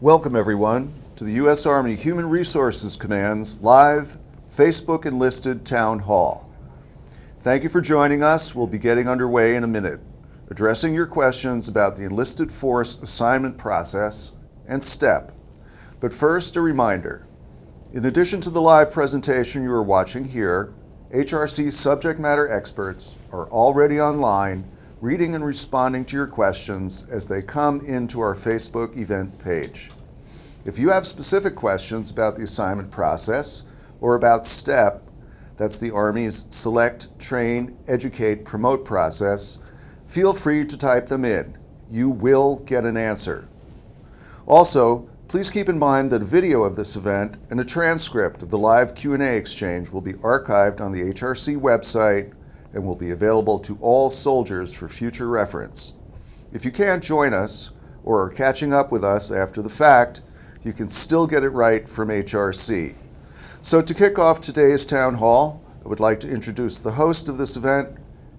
Welcome everyone to the U.S. Army Human Resources Command's live Facebook Enlisted Town Hall. Thank you for joining us. We'll be getting underway in a minute, addressing your questions about the enlisted force assignment process and STEP. But first, a reminder. In addition to the live presentation you are watching here, HRC subject matter experts are already online reading and responding to your questions as they come into our Facebook event page. If you have specific questions about the assignment process or about STEP, that's the Army's Select, Train, Educate, Promote process, feel free to type them in. You will get an answer. Also, please keep in mind that a video of this event and a transcript of the live Q&A exchange will be archived on the HRC website and will be available to all soldiers for future reference. If you can't join us or are catching up with us after the fact, you can still get it right from HRC. So to kick off today's town hall, I would like to introduce the host of this event,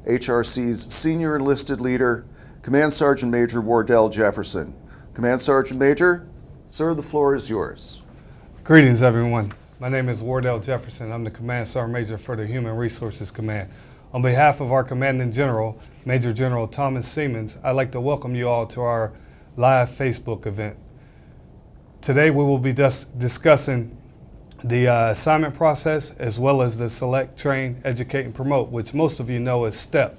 HRC's Senior Enlisted Leader, Command Sergeant Major Wardell Jefferson. Command Sergeant Major, sir, the floor is yours. Greetings, everyone. My name is Wardell Jefferson. I'm the Command Sergeant Major for the Human Resources Command. On behalf of our Commanding General, Major General Thomas Siemens, I'd like to welcome you all to our live Facebook event. Today we will be discussing the assignment process as well as the Select, Train, Educate, and Promote, which most of you know as STEP.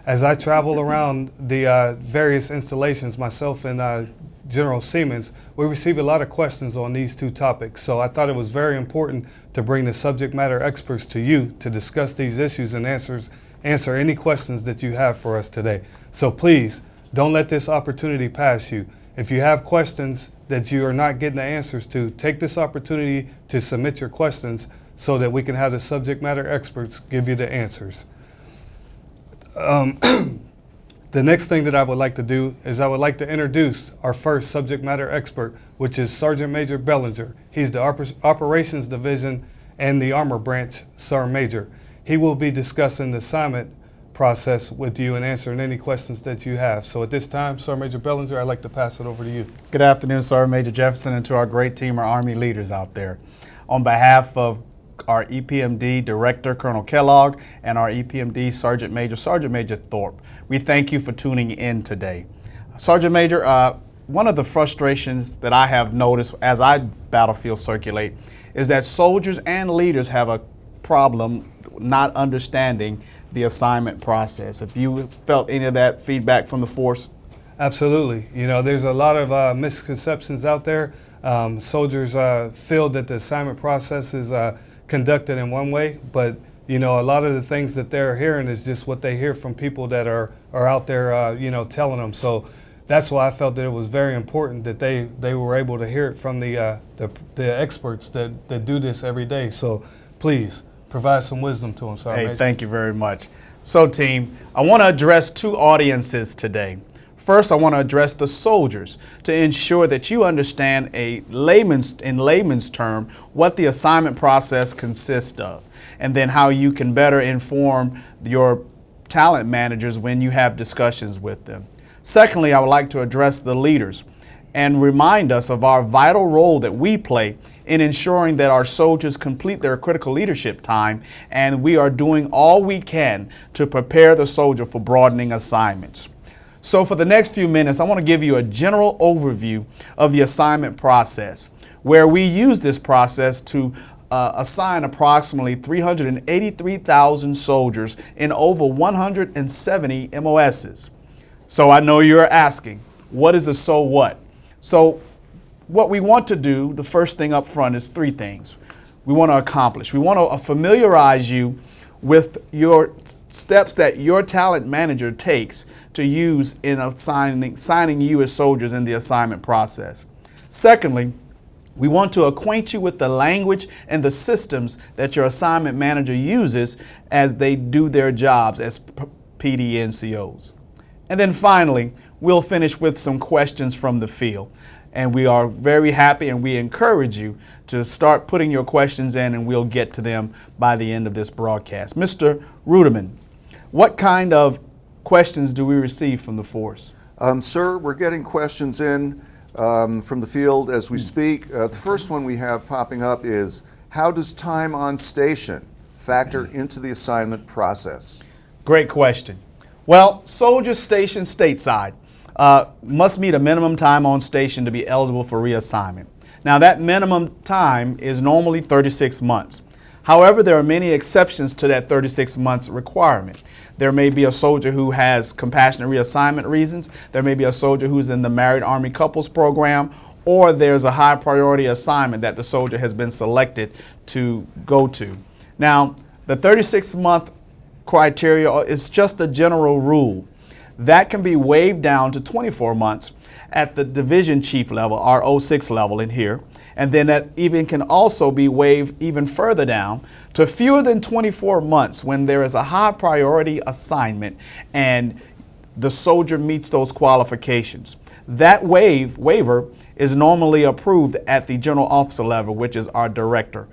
As I travel around the various installations, myself and General Siemens, we receive a lot of questions on these two topics. So I thought it was very important to bring the subject matter experts to you to discuss these issues and answer any questions that you have for us today. So please, don't let this opportunity pass you. If you have questions that you are not getting the answers to, take this opportunity to submit your questions so that we can have the subject matter experts give you the answers. The next thing that I would like to do is I would like to introduce our first subject matter expert, which is Sergeant Major Bellinger. He's the Operations Division and the Armor Branch Sergeant Major. He will be discussing the assignment process with you and answering any questions that you have. So at this time, Sergeant Major Bellinger, I'd like to pass it over to you. Good afternoon, Sergeant Major Jefferson, and to our great team of Army leaders out there. On behalf of our EPMD Director, Colonel Kellogg, and our EPMD Sergeant Major Thorpe, we thank you for tuning in today. Sergeant Major, one of the frustrations that I have noticed as I battlefield circulate is that soldiers and leaders have a problem not understanding the assignment process. Have you felt any of that feedback from the force? Absolutely. You know, there's a lot of misconceptions out there. Soldiers feel that the assignment process is conducted in one way, but you know, a lot of the things that they're hearing is just what they hear from people that are out there, you know, telling them. So that's why I felt that it was very important that they were able to hear it from the experts that do this every day. So please provide some wisdom to them. Sorry, hey, thank you very much. So team, I want to address two audiences today. First, I want to address the soldiers to ensure that you understand in layman's term what the assignment process consists of, and then how you can better inform your talent managers when you have discussions with them. Secondly, I would like to address the leaders and remind us of our vital role that we play in ensuring that our soldiers complete their critical leadership time, and we are doing all we can to prepare the soldier for broadening assignments. So for the next few minutes, I want to give you a general overview of the assignment process, where we use this process to assign approximately 383,000 soldiers in over 170 MOSs. So I know you're asking, what is a so what? So what we want to do, the first thing up front, is three things we want to accomplish. We want to familiarize you with your steps that your talent manager takes to use in assigning you as soldiers in the assignment process. Secondly, we want to acquaint you with the language and the systems that your assignment manager uses as they do their jobs as PDNCOs. And then finally, we'll finish with some questions from the field. And we are very happy and we encourage you to start putting your questions in, and we'll get to them by the end of this broadcast. Mr. Ruderman, what kind of questions do we receive from the force? Sir, we're getting questions in from the field as we speak. The first one we have popping up is, how does time on station factor into the assignment process? Great question. Well, soldiers stationed stateside must meet a minimum time on station to be eligible for reassignment. Now, that minimum time is normally 36 months. However, there are many exceptions to that 36 months requirement. There may be a soldier who has compassionate reassignment reasons. There may be a soldier who's in the Married Army Couples Program, or there's a high priority assignment that the soldier has been selected to go to. Now, the 36-month criteria is just a general rule. That can be waived down to 24 months at the division chief level, our 06 level in here. And then that even can also be waived even further down to fewer than 24 months when there is a high priority assignment and the soldier meets those qualifications. That waiver is normally approved at the general officer level, which is our director.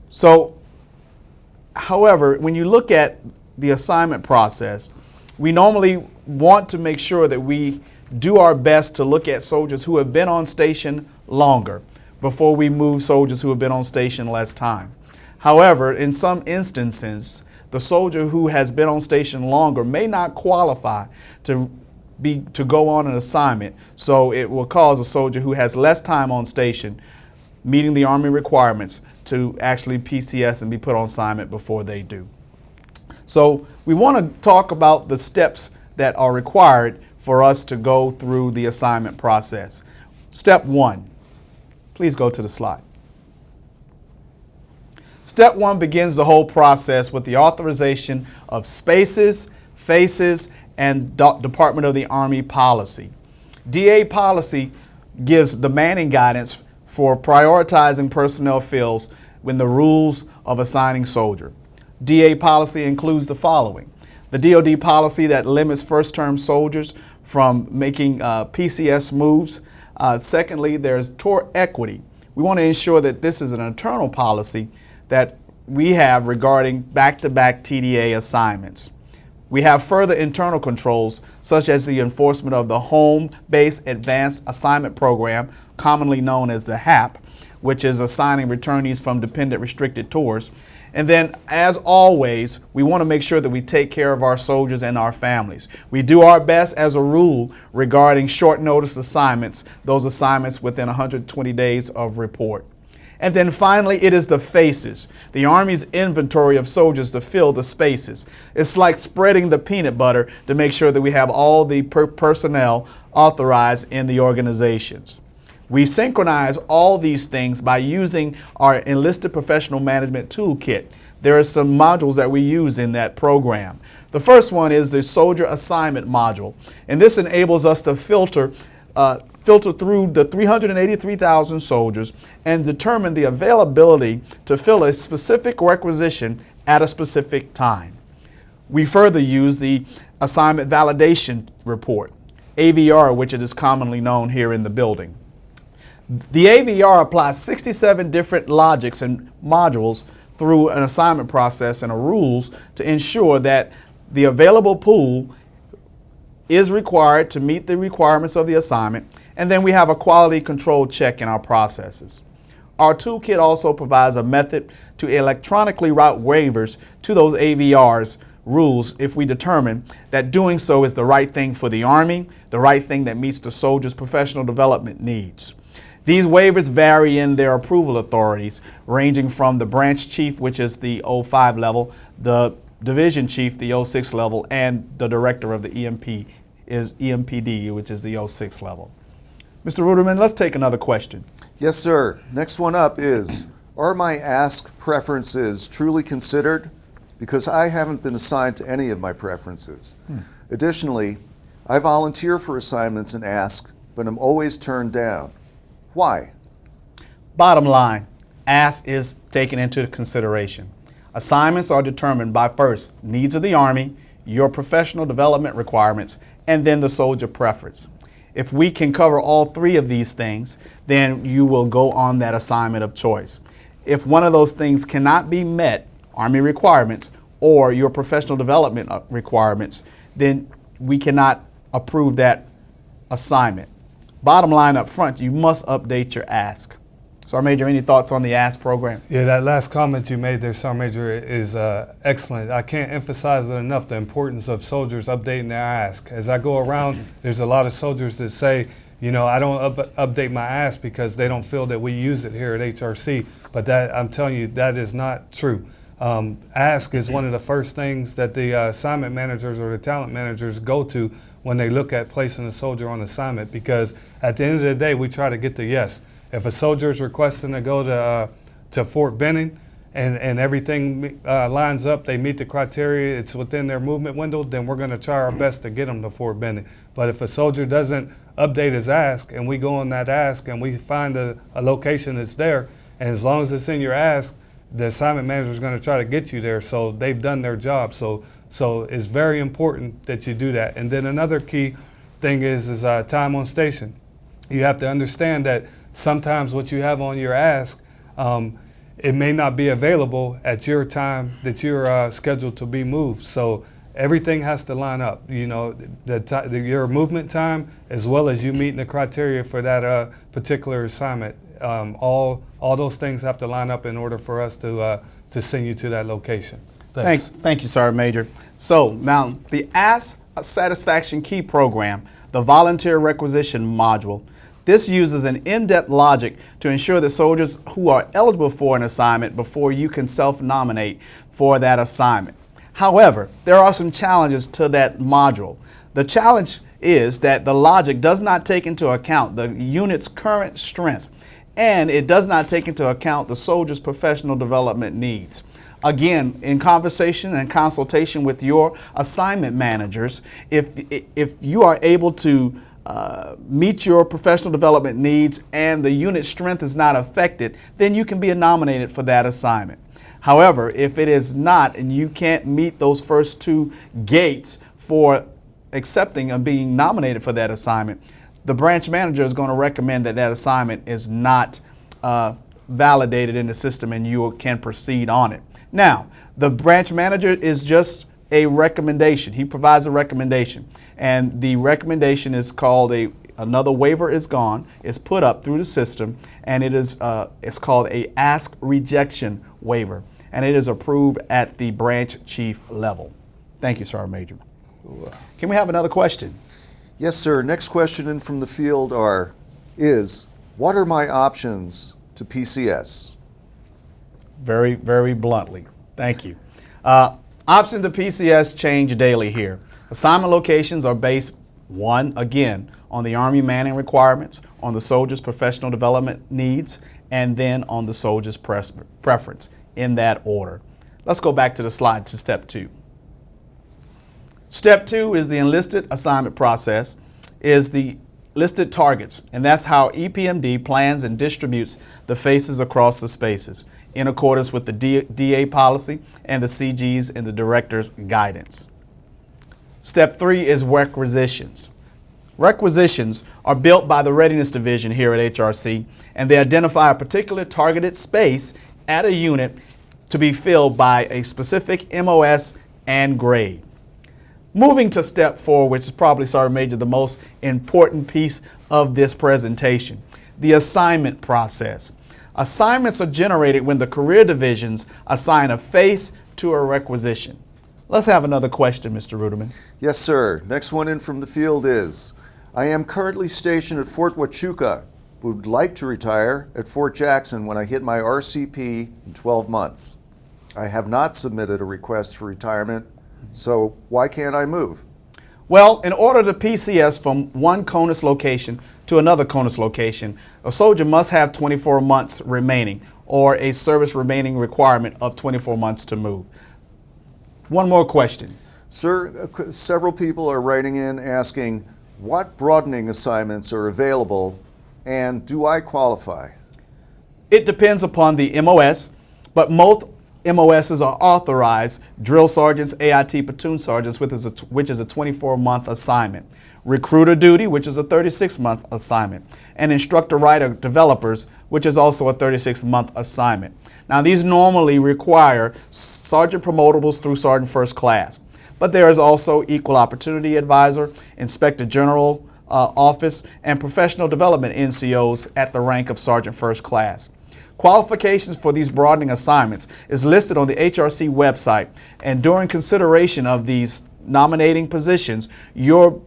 So, however, when you look at the assignment process, we normally want to make sure that we do our best to look at soldiers who have been on station longer before we move soldiers who have been on station less time. However, in some instances, the soldier who has been on station longer may not qualify to go on an assignment, so it will cause a soldier who has less time on station meeting the Army requirements to actually PCS and be put on assignment before they do. So we want to talk about the steps that are required for us to go through the assignment process. Step 1. Please go to the slide. Step 1 begins the whole process with the authorization of spaces, faces, and Department of the Army policy. DA policy gives the manning guidance for prioritizing personnel fields when the rules of assigning soldier. DA policy includes the following: the DoD policy that limits first-term soldiers from making PCS moves. Secondly, there's tour equity. We want to ensure that this is an internal policy that we have regarding back-to-back TDA assignments. We have further internal controls, such as the enforcement of the Home Base Advanced Assignment Program, commonly known as the HAP, which is assigning returnees from dependent restricted tours. And then, as always, we want to make sure that we take care of our soldiers and our families. We do our best, as a rule, regarding short notice assignments, those assignments within 120 days of report. And then finally, it is the faces, the Army's inventory of soldiers to fill the spaces. It's like spreading the peanut butter to make sure that we have all the personnel authorized in the organizations. We synchronize all these things by using our Enlisted Professional Management Toolkit. There are some modules that we use in that program. The first one is the Soldier Assignment module, and this enables us to filter through the 383,000 soldiers and determine the availability to fill a specific requisition at a specific time. We further use the Assignment Validation Report, AVR, which it is commonly known here in the building. The AVR applies 67 different logics and modules through an assignment process and rules to ensure that the available pool is required to meet the requirements of the assignment, and then we have a quality control check in our processes. Our toolkit also provides a method to electronically route waivers to those AVRs rules if we determine that doing so is the right thing for the Army, the right thing that meets the soldier's professional development needs. These waivers vary in their approval authorities, ranging from the branch chief, which is the 05 level, the division chief, the 06 level, and the director of the EMPD, which is the 06 level. Mr. Ruderman, let's take another question. Yes, sir. Next one up is, are my ask preferences truly considered? Because I haven't been assigned to any of my preferences. Additionally, I volunteer for assignments and ask, but I'm always turned down. Why? Bottom line, ask is taken into consideration. Assignments are determined by first, needs of the Army, your professional development requirements, and then the soldier preference. If we can cover all three of these things, then you will go on that assignment of choice. If one of those things cannot be met, Army requirements or your professional development requirements, then we cannot approve that assignment. bottom line up front, you must update your ask. Sergeant Major, any thoughts on the ask program? Yeah, that last comment you made there, Sergeant Major, is excellent. I can't emphasize it enough, the importance of soldiers updating their ask. As I go around, there's a lot of soldiers that say, you know, I don't update my ask because they don't feel that we use it here at HRC. But that, I'm telling you, that is not true. Ask is one of the first things that the assignment managers or the talent managers go to when they look at placing a soldier on assignment, because at the end of the day, we try to get the yes. If a soldier is requesting to go to Fort Benning and everything lines up, they meet the criteria, it's within their movement window, then we're going to try our best to get them to Fort Benning. But if a soldier doesn't update his ask and we go on that ask and we find a location that's there, and as long as it's in your ask, the assignment manager is going to try to get you there, so they've done their job. So it's very important that you do that. And then another key thing is time on station. You have to understand that sometimes what you have on your ask, it may not be available at your time that you're scheduled to be moved. So everything has to line up. You know, your movement time as well as you meeting the criteria for that particular assignment. All those things have to line up in order for us to send you to that location. Thanks. Thank you, Sergeant Major. So now the Ask Satisfaction Key program, the volunteer requisition module. This uses an in-depth logic to ensure that soldiers who are eligible for an assignment before you can self-nominate for that assignment. However, there are some challenges to that module. The challenge is that the logic does not take into account the unit's current strength, and it does not take into account the soldier's professional development needs. Again, in conversation and consultation with your assignment managers, if you are able to meet your professional development needs and the unit strength is not affected, then you can be nominated for that assignment. However, if it is not and you can't meet those first two gates for accepting and being nominated for that assignment, the branch manager is going to recommend that that assignment is not validated in the system and you can proceed on it. Now, the branch manager is just a recommendation. He provides a recommendation, and the recommendation is called another waiver is gone. It's put up through the system, and it is it's called a ask rejection waiver, and it is approved at the branch chief level. Thank you, Sergeant Major. Can we have another question? Yes, sir. Next question in from the field is what are my options to PCS? Very, very bluntly. Thank you. Options to PCS change daily here. Assignment locations are based, one, again, on the Army manning requirements, on the soldier's professional development needs, and then on the soldier's preference, in that order. Let's go back to the slide to step 2. Step 2 is the enlisted assignment process, is the listed targets, and that's how EPMD plans and distributes the faces across the spaces in accordance with the DA policy and the CG's and the director's guidance. Step 3 is requisitions. Requisitions are built by the Readiness Division here at HRC, and they identify a particular targeted space at a unit to be filled by a specific MOS and grade. Moving to step 4, which is probably, Sergeant Major, the most important piece of this presentation, the assignment process. Assignments are generated when the career divisions assign a face to a requisition. Let's have another question, Mr. Ruderman. Yes, sir. Next one in from the field is, I am currently stationed at Fort Huachuca, would like to retire at Fort Jackson when I hit my RCP in 12 months. I have not submitted a request for retirement, so why can't I move? Well, in order to PCS from one CONUS location to another CONUS location, a soldier must have 24 months remaining or a service remaining requirement of 24 months to move. One more question. Sir, several people are writing in asking what broadening assignments are available and do I qualify? It depends upon the MOS, but most MOSs are authorized drill sergeants, AIT platoon sergeants, which is a 24-month assignment. Recruiter duty, which is a 36-month assignment. And instructor writer developers, which is also a 36-month assignment. Now, these normally require sergeant promotables through sergeant first class. But there is also equal opportunity advisor, inspector general office, and professional development NCOs at the rank of Sergeant First Class. Qualifications for these broadening assignments is listed on the HRC website, and during consideration of these nominating positions, your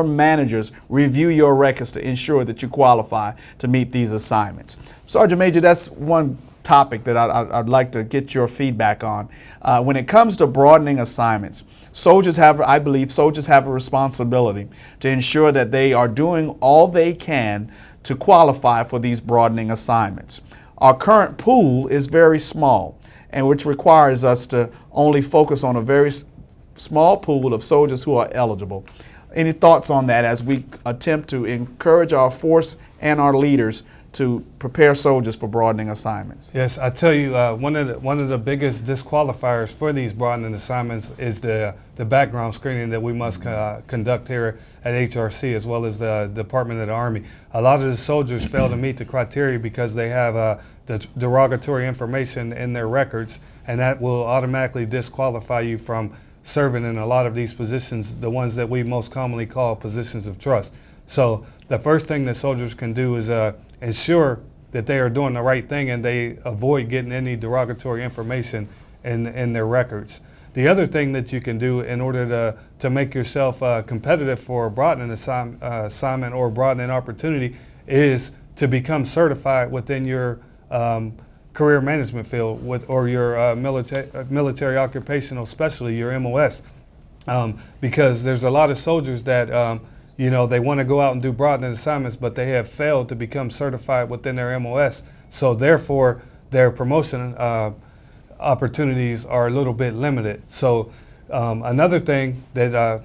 managers review your records to ensure that you qualify to meet these assignments. Sergeant Major, that's one topic that I'd like to get your feedback on. When it comes to broadening assignments, I believe soldiers have a responsibility to ensure that they are doing all they can to qualify for these broadening assignments. Our current pool is very small, and which requires us to only focus on a very small pool of soldiers who are eligible. Any thoughts on that as we attempt to encourage our force and our leaders to prepare soldiers for broadening assignments? Yes, I tell you, one of the biggest disqualifiers for these broadening assignments is the background screening that we must conduct here at HRC, as well as the Department of the Army. A lot of the soldiers fail to meet the criteria because they have the derogatory information in their records, and that will automatically disqualify you from serving in a lot of these positions, the ones that we most commonly call positions of trust. So the first thing that soldiers can do is ensure that they are doing the right thing and they avoid getting any derogatory information in their records. The other thing that you can do in order to make yourself competitive for a broadening assignment or broadening opportunity is to become certified within your career management field or your military occupational specialty, your MOS, because there's a lot of soldiers that they want to go out and do broadening assignments, but they have failed to become certified within their MOS. So therefore, their promotion opportunities are a little bit limited. So another thing that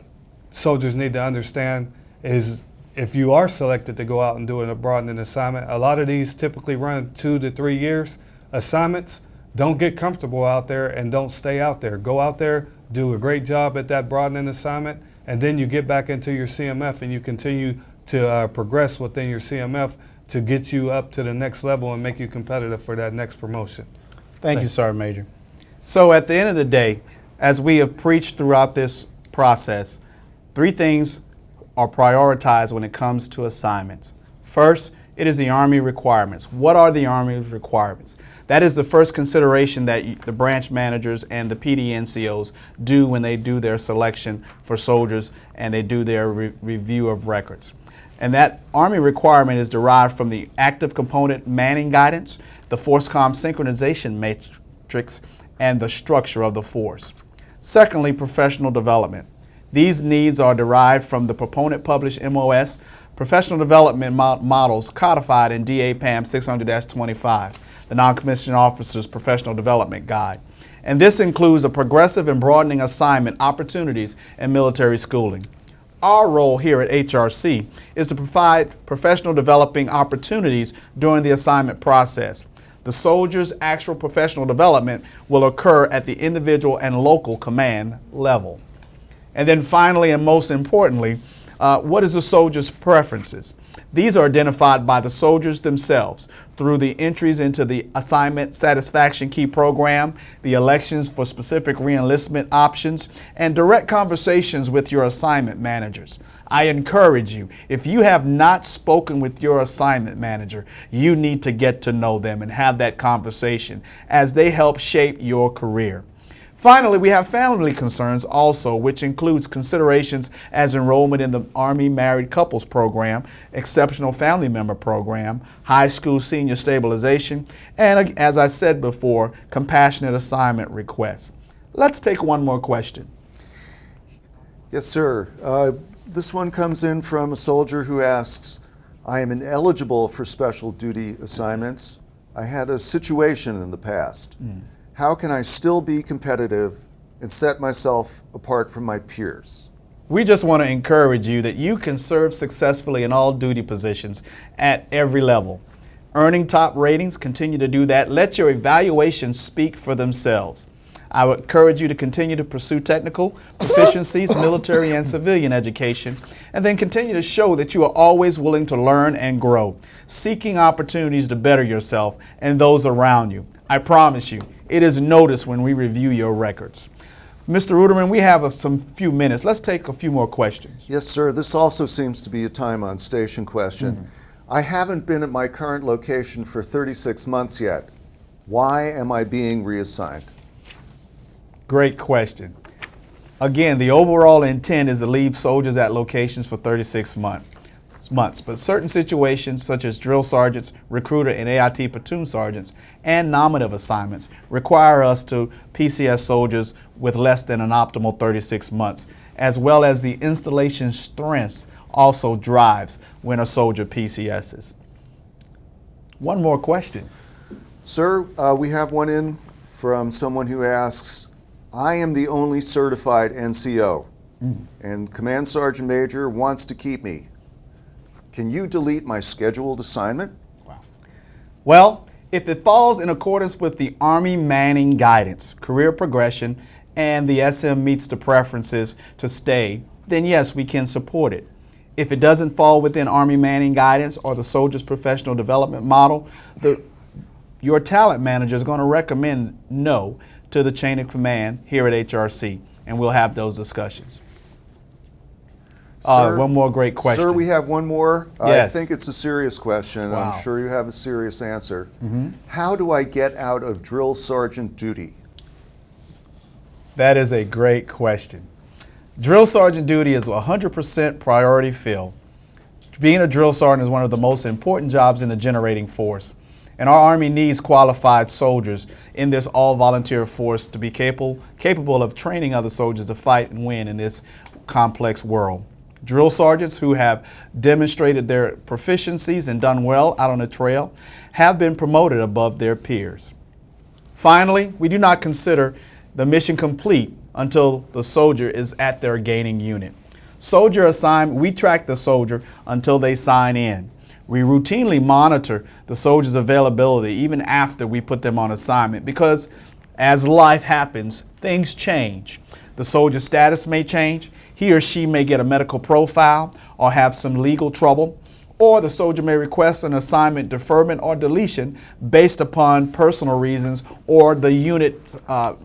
soldiers need to understand is if you are selected to go out and do a broadening assignment, a lot of these typically run 2 to 3 years assignments. Don't get comfortable out there and don't stay out there. Go out there, do a great job at that broadening assignment, and then you get back into your CMF and you continue to progress within your CMF to get you up to the next level and make you competitive for that next promotion. Thank you, Sergeant Major. So at the end of the day, as we have preached throughout this process, 3 things are prioritized when it comes to assignments. First, it is the Army requirements. What are the Army requirements? That is the first consideration that the branch managers and the PD NCOs do when they do their selection for soldiers and they do their review of records. And that Army requirement is derived from the active component manning guidance, the FORCECOM synchronization matrix, and the structure of the force. Secondly, professional development. These needs are derived from the proponent published MOS, professional development models codified in DAPAM 600-25. The Non-Commissioned Officer's Professional Development Guide. And this includes a progressive and broadening assignment opportunities in military schooling. Our role here at HRC is to provide professional developing opportunities during the assignment process. The soldier's actual professional development will occur at the individual and local command level. And then finally, and most importantly, what is the soldier's preferences? These are identified by the soldiers themselves through the entries into the Assignment Satisfaction Key Program, the elections for specific reenlistment options, and direct conversations with your assignment managers. I encourage you, if you have not spoken with your assignment manager, you need to get to know them and have that conversation as they help shape your career. Finally, we have family concerns also, which includes considerations as enrollment in the Army Married Couples Program, Exceptional Family Member Program, High School Senior Stabilization, and as I said before, compassionate assignment requests. Let's take one more question. Yes, sir. This one comes in from a soldier who asks, I am ineligible for special duty assignments. I had a situation in the past. How can I still be competitive and set myself apart from my peers? We just want to encourage you that you can serve successfully in all duty positions at every level. Earning top ratings, continue to do that. Let your evaluations speak for themselves. I would encourage you to continue to pursue technical proficiencies, military and civilian education, and then continue to show that you are always willing to learn and grow, seeking opportunities to better yourself and those around you. I promise you, it is noticed when we review your records. Mr. Ruderman, we have some few minutes. Let's take a few more questions. Yes, sir. This also seems to be a time on station question. I haven't been at my current location for 36 months yet. Why am I being reassigned? Great question. Again, the overall intent is to leave soldiers at locations for 36 months, but certain situations such as drill sergeants, recruiter, and AIT platoon sergeants, and nominative assignments require us to PCS soldiers with less than an optimal 36 months, as well as the installation strength also drives when a soldier PCSs. One more question. Sir, we have one in from someone who asks, I am the only certified NCO, and Command Sergeant Major wants to keep me. Can you delete my scheduled assignment? Well, if it falls in accordance with the Army Manning Guidance, career progression, and the SM meets the preferences to stay, then yes, we can support it. If it doesn't fall within Army Manning Guidance or the Soldier's Professional Development Model, your talent manager is going to recommend no to the chain of command here at HRC, and we'll have those discussions. Sir, one more great question. Sir, we have one more. Yes. I think it's a serious question. Wow. I'm sure you have a serious answer. How do I get out of drill sergeant duty? That is a great question. Drill sergeant duty is 100% priority fill. Being a drill sergeant is one of the most important jobs in the generating force. And our Army needs qualified soldiers in this all-volunteer force to be capable of training other soldiers to fight and win in this complex world. Drill sergeants who have demonstrated their proficiencies and done well out on the trail have been promoted above their peers. Finally, we do not consider the mission complete until the soldier is at their gaining unit. Soldier assignment, we track the soldier until they sign in. We routinely monitor the soldier's availability even after we put them on assignment because as life happens, things change. The soldier's status may change. He or she may get a medical profile or have some legal trouble, or the soldier may request an assignment deferment or deletion based upon personal reasons, or the unit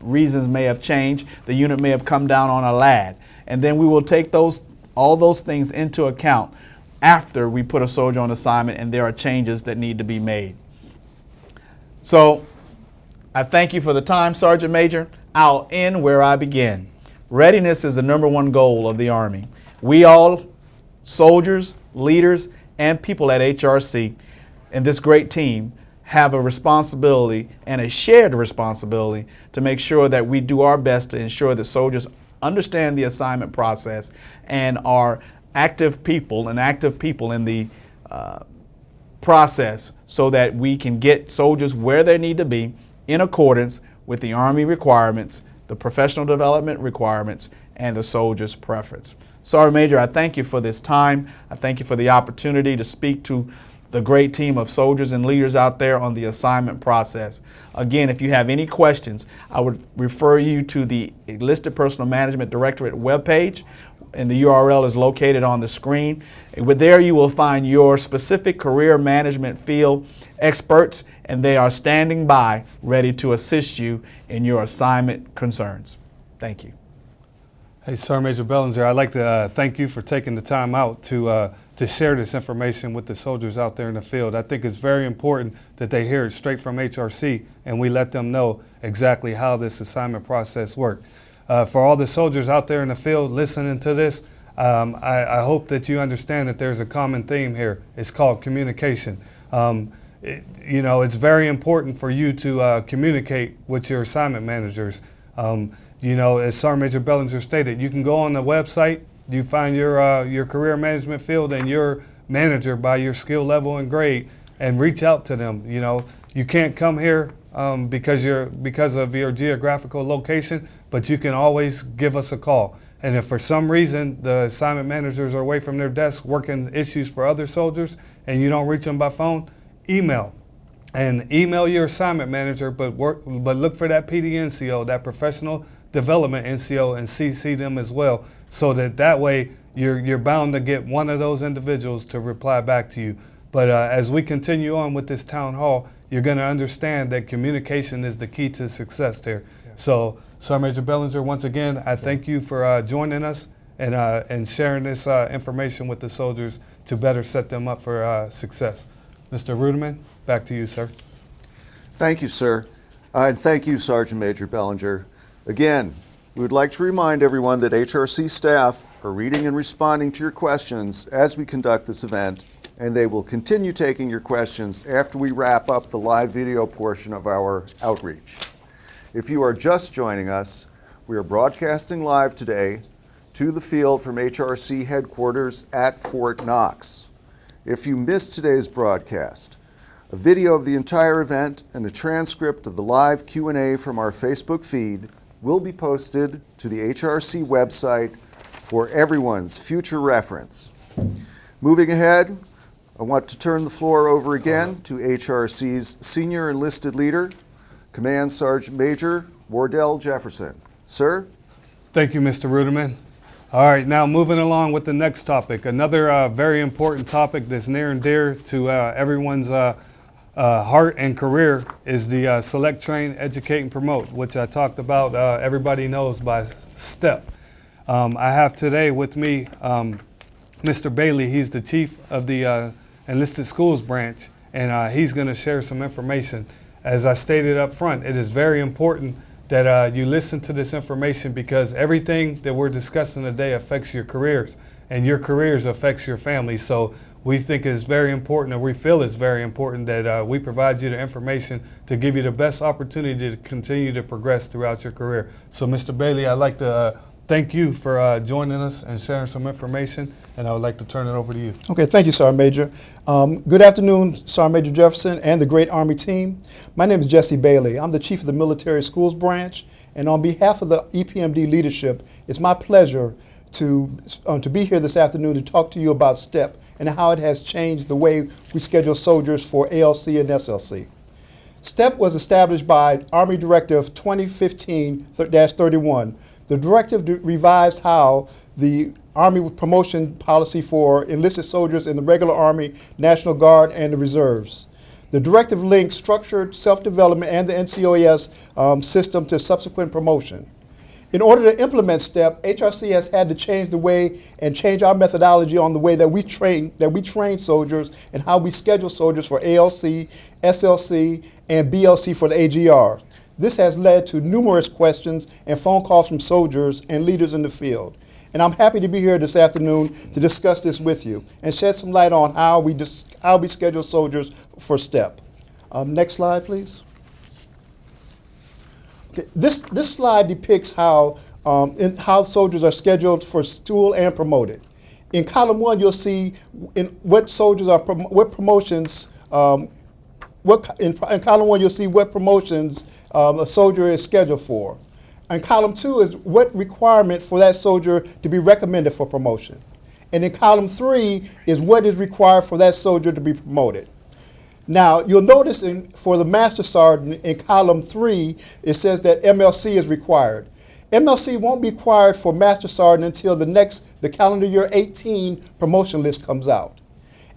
reasons may have changed. The unit may have come down on a lad. And then we will take all those things into account after we put a soldier on assignment and there are changes that need to be made. So I thank you for the time, Sergeant Major. I'll end where I began. Readiness is the #1 goal of the Army. We all, soldiers, leaders, and people at HRC and this great team have a responsibility and a shared responsibility to make sure that we do our best to ensure that soldiers understand the assignment process and are active people in the process so that we can get soldiers where they need to be in accordance with the Army requirements, the professional development requirements, and the soldier's preference. Sergeant Major, I thank you for this time. I thank you for the opportunity to speak to the great team of soldiers and leaders out there on the assignment process. Again, if you have any questions, I would refer you to the Enlisted Personal Management Directorate webpage, and the URL is located on the screen. With there, you will find your specific career management field experts, and they are standing by ready to assist you in your assignment concerns. Thank you. Hey, Sergeant Major Bellinger, I'd like to thank you for taking the time out to share this information with the soldiers out there in the field. I think it's very important that they hear it straight from HRC and we let them know exactly how this assignment process works. For all the soldiers out there in the field listening to this, I hope that you understand that there's a common theme here. It's called communication. It's very important for you to communicate with your assignment managers. As Sergeant Major Bellinger stated, you can go on the website, you find your career management field and your manager by your skill level and grade, and reach out to them. You can't come here because of your geographical location, but you can always give us a call. And if for some reason the assignment managers are away from their desk working issues for other soldiers and you don't reach them by phone, email. And email your assignment manager, but look for that PDNCO, that professional development NCO, and CC them as well, so that way you're bound to get one of those individuals to reply back to you. But as we continue on with this town hall, you're going to understand that communication is the key to success there. Yeah. So Sergeant Major Bellinger, once again, I thank you for joining us and sharing this information with the soldiers to better set them up for success. Mr. Ruderman, back to you, sir. Thank you, sir. And thank you, Sergeant Major Bellinger. Again, we would like to remind everyone that HRC staff are reading and responding to your questions as we conduct this event, and they will continue taking your questions after we wrap up the live video portion of our outreach. If you are just joining us, we are broadcasting live today to the field from HRC headquarters at Fort Knox. If you missed today's broadcast, a video of the entire event and a transcript of the live Q&A from our Facebook feed will be posted to the HRC website for everyone's future reference. Moving ahead, I want to turn the floor over again to HRC's Senior Enlisted Leader, Command Sergeant Major Wardell Jefferson. Sir? Thank you, Mr. Ruderman. All right, now moving along with the next topic. Another very important topic that's near and dear to everyone's heart and career is the Select, Train, Educate, and Promote, which I talked about, everybody knows by STEP. I have today with me Mr. Bailey. He's the chief of the Enlisted Schools branch, and he's going to share some information. As I stated up front, it is very important that you listen to this information because everything that we're discussing today affects your careers, and your careers affects your family. So we think it's very important, or we feel it's very important that we provide you the information to give you the best opportunity to continue to progress throughout your career. So Mr. Bailey, I'd like to thank you for joining us and sharing some information, and I would like to turn it over to you. Okay, thank you, Sergeant Major. Good afternoon, Sergeant Major Jefferson and the great Army team. My name is Jesse Bailey. I'm the Chief of the Military Schools Branch, and on behalf of the EPMD leadership, it's my pleasure to be here this afternoon to talk to you about STEP and how it has changed the way we schedule soldiers for ALC and SLC. STEP was established by Army Directive 2015-31. The directive revised how the Army promotion policy for enlisted soldiers in the regular Army, National Guard, and the reserves. The directive links structured self-development and the NCOES system to subsequent promotion. In order to implement STEP, HRC has had to change the way and change our methodology on the way that we train soldiers and how we schedule soldiers for ALC, SLC, and BLC for the AGR. This has led to numerous questions and phone calls from soldiers and leaders in the field. And I'm happy to be here this afternoon to discuss this with you and shed some light on how we schedule soldiers for STEP. Next slide, please. Okay, this slide depicts how soldiers are scheduled for school and promoted. In column 1, you'll see what soldiers are what promotions. In column 1, you'll see what promotions a soldier is scheduled for. And column 2 is what requirement for that soldier to be recommended for promotion. And in column 3 is what is required for that soldier to be promoted. Now, you'll notice for the Master Sergeant in column 3, it says that MLC is required. MLC won't be required for Master Sergeant until the calendar year 18 promotion list comes out.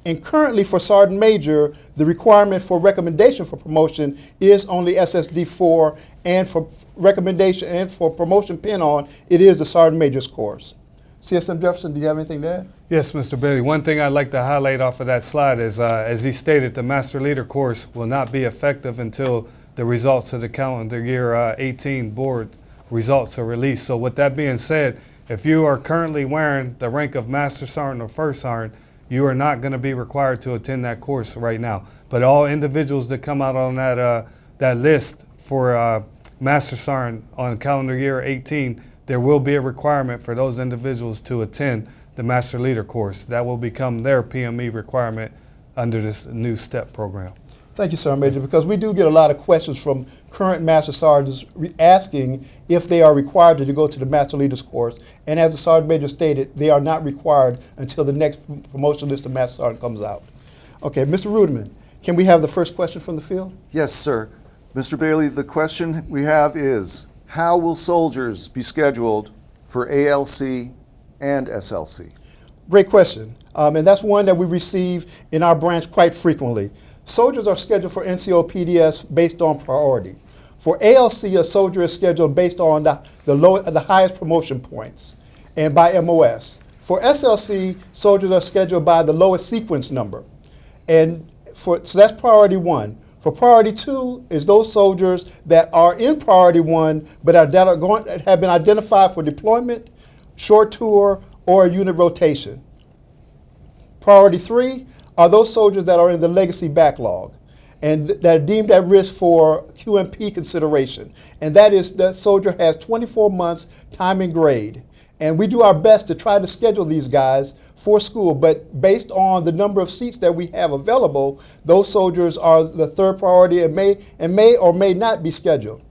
And currently for Sergeant Major, the requirement for recommendation for promotion is only SSD 4, and for recommendation and for promotion pin-on, it is the Sergeant Major's course. CSM Jefferson, do you have anything to add? Yes, Mr. Bailey. One thing I'd like to highlight off of that slide is, as he stated, the Master Leader course will not be effective until the results of the calendar year 18 board results are released. So with that being said, if you are currently wearing the rank of Master Sergeant or First Sergeant, you are not going to be required to attend that course right now. But all individuals that come out on that list for Master Sergeant on calendar year 18, there will be a requirement for those individuals to attend the Master Leader course. That will become their PME requirement under this new STEP program. Thank you, Sergeant Major, because we do get a lot of questions from current Master Sergeants asking if they are required to go to the Master Leaders course. And as the Sergeant Major stated, they are not required until the next promotion list of Master Sergeant comes out. Okay, Mr. Ruderman, can we have the first question from the field? Yes, sir. Mr. Bailey, the question we have is, how will soldiers be scheduled for ALC and SLC? Great question, and that's one that we receive in our branch quite frequently. Soldiers are scheduled for NCO PDS based on priority. For ALC, a soldier is scheduled based on the highest promotion points and by MOS. For SLC, soldiers are scheduled by the lowest sequence number. So that's priority 1. For priority 2 is those soldiers that are in priority 1 but have been identified for deployment, short tour, or unit rotation. Priority 3 are those soldiers that are in the legacy backlog and that are deemed at risk for QMP consideration. And that is that soldier has 24 months time and grade. And we do our best to try to schedule these guys for school, but based on the number of seats that we have available, those soldiers are the third priority and may or may not be scheduled.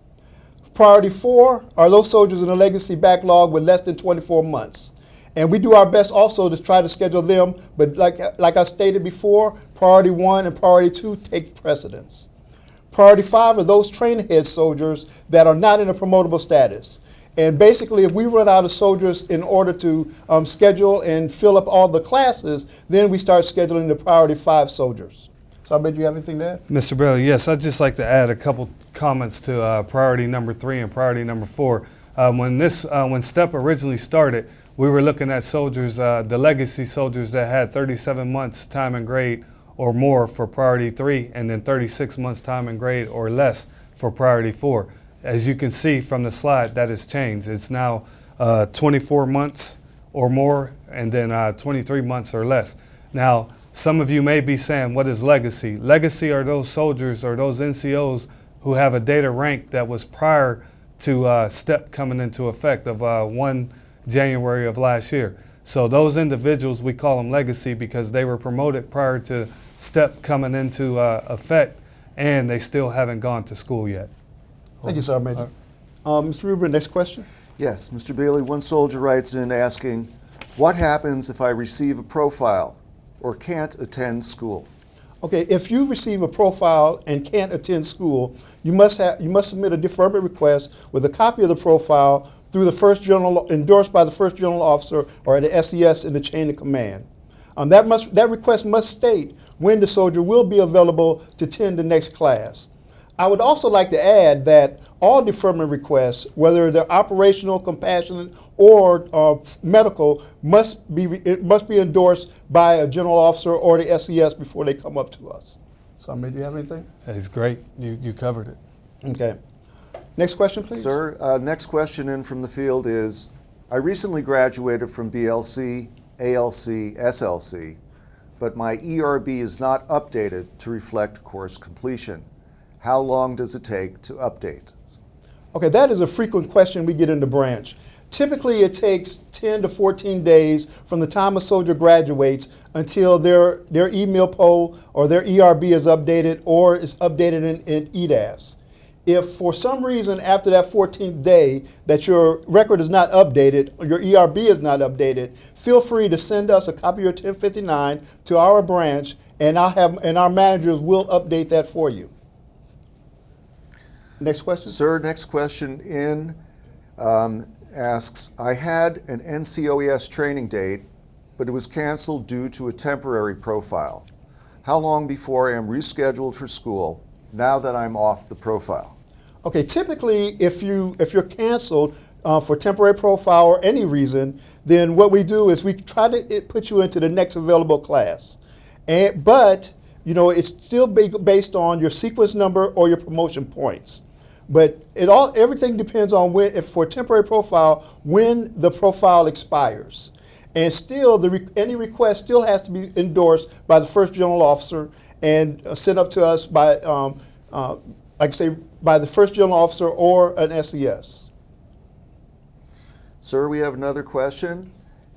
Priority 4 are those soldiers in the legacy backlog with less than 24 months. And we do our best also to try to schedule them, but like I stated before, priority 1 and priority 2 take precedence. Priority 5 are those train ahead soldiers that are not in a promotable status. And basically, if we run out of soldiers in order to schedule and fill up all the classes, then we start scheduling the priority 5 soldiers. So I bet you have anything to add? Mr. Bailey, yes, I'd just like to add a couple comments to priority number 3 and priority number 4. When STEP originally started, we were looking at soldiers, the legacy soldiers that had 37 months time and grade or more for priority 3, and then 36 months time and grade or less for priority 4. As you can see from the slide, that has changed. It's now 24 months or more, and then 23 months or less. Now, some of you may be saying, what is legacy? Legacy are those soldiers or those NCOs who have a data rank that was prior to STEP coming into effect of 1 January of last year. So those individuals, we call them legacy because they were promoted prior to STEP coming into effect, and they still haven't gone to school yet. Thank you, Sergeant Major. Mr. Rubin, next question. Yes, Mr. Bailey, one soldier writes in asking, what happens if I receive a profile or can't attend school? Okay, if you receive a profile and can't attend school, you must submit a deferment request with a copy of the profile through the first general, endorsed by the first general officer or the SES in the chain of command. That request must state when the soldier will be available to attend the next class. I would also like to add that all deferment requests, whether they're operational, compassionate, or medical, must be endorsed by a general officer or the SES before they come up to us. So, do you have anything? That's great. You covered it. Okay. Next question, please. Sir, next question in from the field is, I recently graduated from BLC, ALC, SLC, but my ERB is not updated to reflect course completion. How long does it take to update? Okay, that is a frequent question we get in the branch. Typically, it takes 10 to 14 days from the time a soldier graduates until their email poll or their ERB is updated or is updated in EDAS. If for some reason after that 14th day that your record is not updated or your ERB is not updated, feel free to send us a copy of your 1059 to our branch, and our managers will update that for you. Next question. Sir, next question in asks, I had an NCOES training date, but it was canceled due to a temporary profile. How long before I am rescheduled for school now that I'm off the profile? Okay, typically if you're canceled for temporary profile or any reason, then what we do is we try to put you into the next available class. But it's still based on your sequence number or your promotion points. But everything depends on if for temporary profile, when the profile expires. And still, any request still has to be endorsed by the first general officer and sent up to us by, by the first general officer or an SES. Sir, we have another question.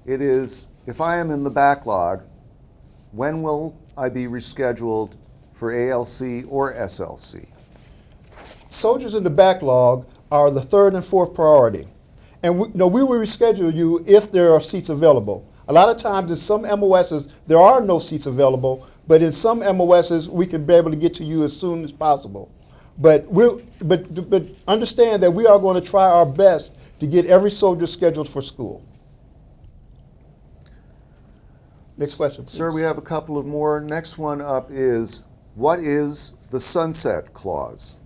It is, if I am in the backlog, when will I be rescheduled for ALC or SLC? Soldiers in the backlog are the third and fourth priority. And we will reschedule you if there are seats available. A lot of times in some MOSs, there are no seats available, but in some MOSs, we can be able to get to you as soon as possible. But understand that we are going to try our best to get every soldier scheduled for school. Next question, please. Sir, we have a couple of more. Next one up is, what is the sunset clause?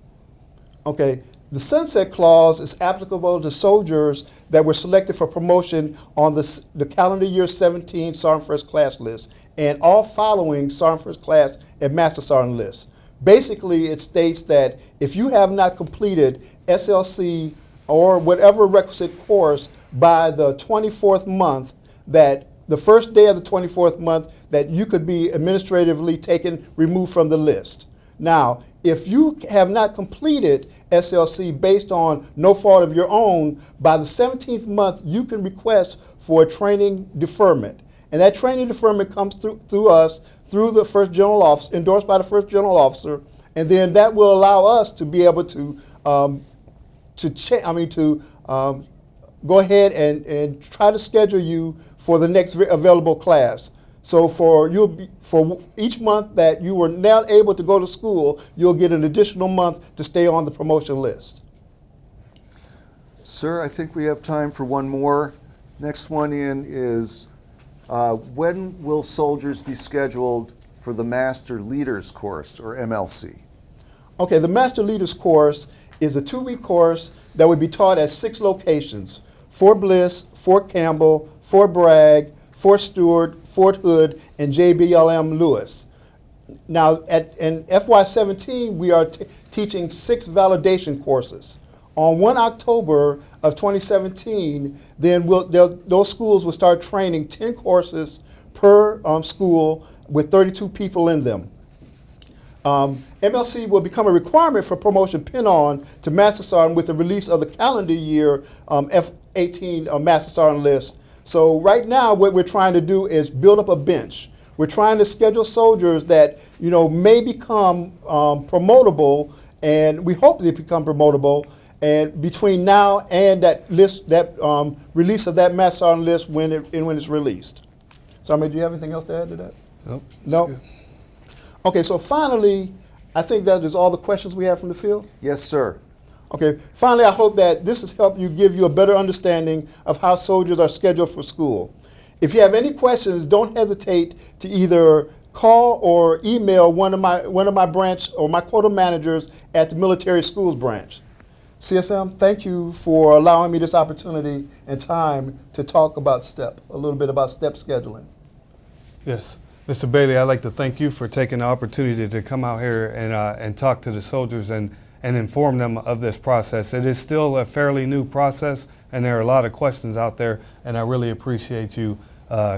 Okay, The sunset clause is applicable to soldiers that were selected for promotion on the calendar year 17 Sergeant First Class list and all following Sergeant First Class and Master Sergeant lists. Basically, it states that if you have not completed SLC or whatever requisite course by the 24th month, that the first day of the 24th month, that you could be administratively removed from the list. Now, if you have not completed SLC based on no fault of your own, by the 17th month, you can request for a training deferment. And that training deferment comes through us, through the first general officer, endorsed by the first general officer, and then that will allow us to be able to go ahead and try to schedule you for the next available class. So for each month that you were not able to go to school, you'll get an additional month to stay on the promotion list. Sir, I think we have time for one more. Next one in is, when will soldiers be scheduled for the Master Leaders course, or MLC? Okay, the Master Leaders course is a 2-week course that would be taught at 6 locations: Fort Bliss, Fort Campbell, Fort Bragg, Fort Stewart, Fort Hood, and JBLM Lewis. Now, in FY17, we are teaching 6 validation courses. On 1 October of 2017, then those schools will start training 10 courses per school with 32 people in them. MLC will become a requirement for promotion pin-on to Master Sergeant with the release of the calendar year F18 Master Sergeant list. So right now, what we're trying to do is build up a bench. We're trying to schedule soldiers that may become promotable, and we hope they become promotable. And between now and that list, release of that Master Sergeant list when it's released. Sergeant, do you have anything else to add to that? Nope. No. Okay. So finally, I think that is all the questions we have from the field. Yes, sir. Okay, finally, I hope that this has helped give you a better understanding of how soldiers are scheduled for school. If you have any questions, don't hesitate to either call or email one of my branch or my quota managers at the military schools branch. CSM, thank you for allowing me this opportunity and time to talk about a little bit about STEP scheduling. Yes. Mr. Bailey, I'd like to thank you for taking the opportunity to come out here and talk to the soldiers and inform them of this process. It is still a fairly new process, and there are a lot of questions out there, and I really appreciate you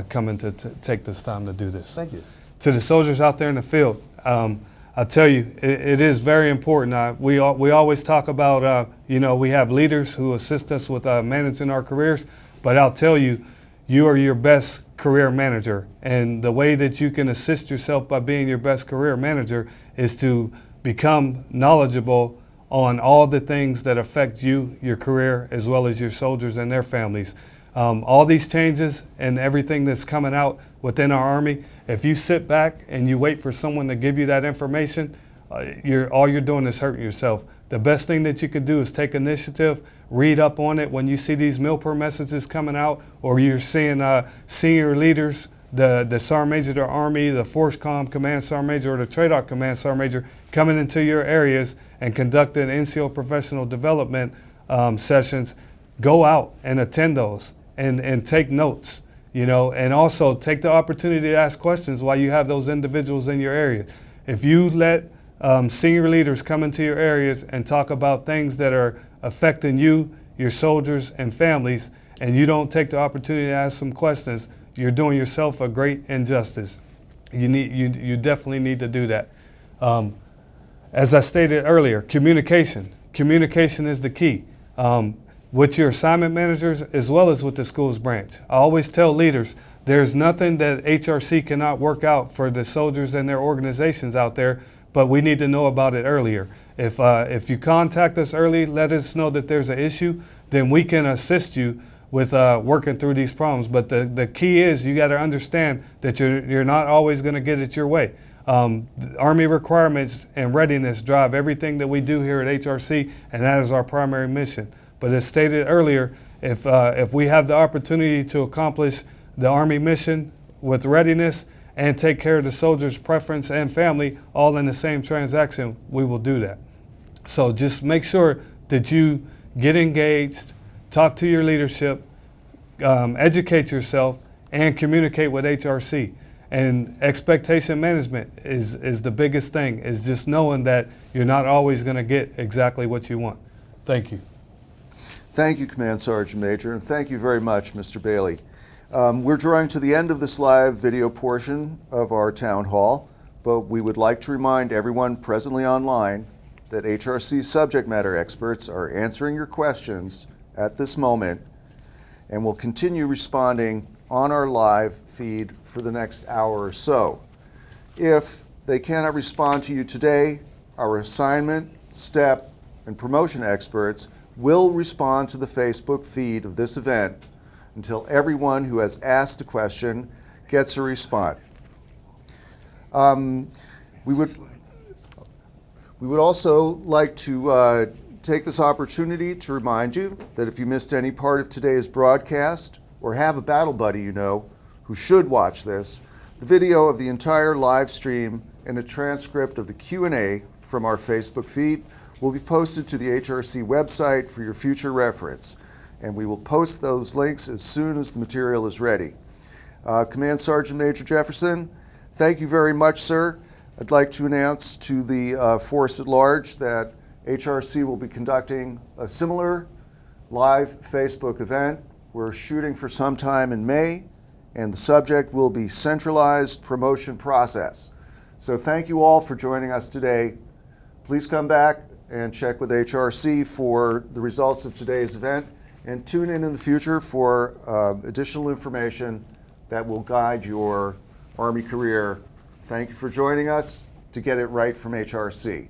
coming to take this time to do this. Thank you. To the soldiers out there in the field, I'll tell you, it is very important. We always talk about, we have leaders who assist us with managing our careers, but I'll tell you, you are your best career manager, and the way that you can assist yourself by being your best career manager is to become knowledgeable on all the things that affect you, your career, as well as your soldiers and their families. All these changes and everything that's coming out within our Army, if you sit back and you wait for someone to give you that information, all you're doing is hurting yourself. The best thing that you can do is take initiative, read up on it when you see these MILPER messages coming out, or you're seeing senior leaders, the Sergeant Major of the Army, the Force Comm Command Sergeant Major, or the TRADOC Command Sergeant Major coming into your areas and conducting NCO professional development sessions. Go out and attend those and take notes, and also take the opportunity to ask questions while you have those individuals in your area. If you let senior leaders come into your areas and talk about things that are affecting you, your soldiers, and families, and you don't take the opportunity to ask some questions, you're doing yourself a great injustice. You definitely need to do that. As I stated earlier, communication. Communication is the key. With your assignment managers as well as with the schools branch. I always tell leaders, there's nothing that HRC cannot work out for the soldiers and their organizations out there, but we need to know about it earlier. If you contact us early, let us know that there's an issue, then we can assist you with working through these problems. But the key is you got to understand that you're not always going to get it your way. Army requirements and readiness drive everything that we do here at HRC, and that is our primary mission. But as stated earlier, if we have the opportunity to accomplish the Army mission with readiness and take care of the soldier's preference and family all in the same transaction, we will do that. So just make sure that you get engaged, talk to your leadership, educate yourself, and communicate with HRC. And expectation management is the biggest thing, is just knowing that you're not always going to get exactly what you want. Thank you. Thank you, Command Sergeant Major, and thank you very much, Mr. Bailey. We're drawing to the end of this live video portion of our town hall, but we would like to remind everyone presently online that HRC subject matter experts are answering your questions at this moment and will continue responding on our live feed for the next hour or so. If they cannot respond to you today, our assignment, step, and promotion experts will respond to the Facebook feed of this event until everyone who has asked a question gets a response. We would also like to take this opportunity to remind you that if you missed any part of today's broadcast or have a battle buddy you know who should watch this, the video of the entire live stream and a transcript of the Q&A from our Facebook feed will be posted to the HRC website for your future reference, and we will post those links as soon as the material is ready. Command Sergeant Major Jefferson, thank you very much, sir. I'd like to announce to the force at large that HRC will be conducting a similar live Facebook event. We're shooting for sometime in May, and the subject will be centralized promotion process. So thank you all for joining us today. Please come back and check with HRC for the results of today's event, and tune in the future for additional information that will guide your Army career. Thank you for joining us to get it right from HRC.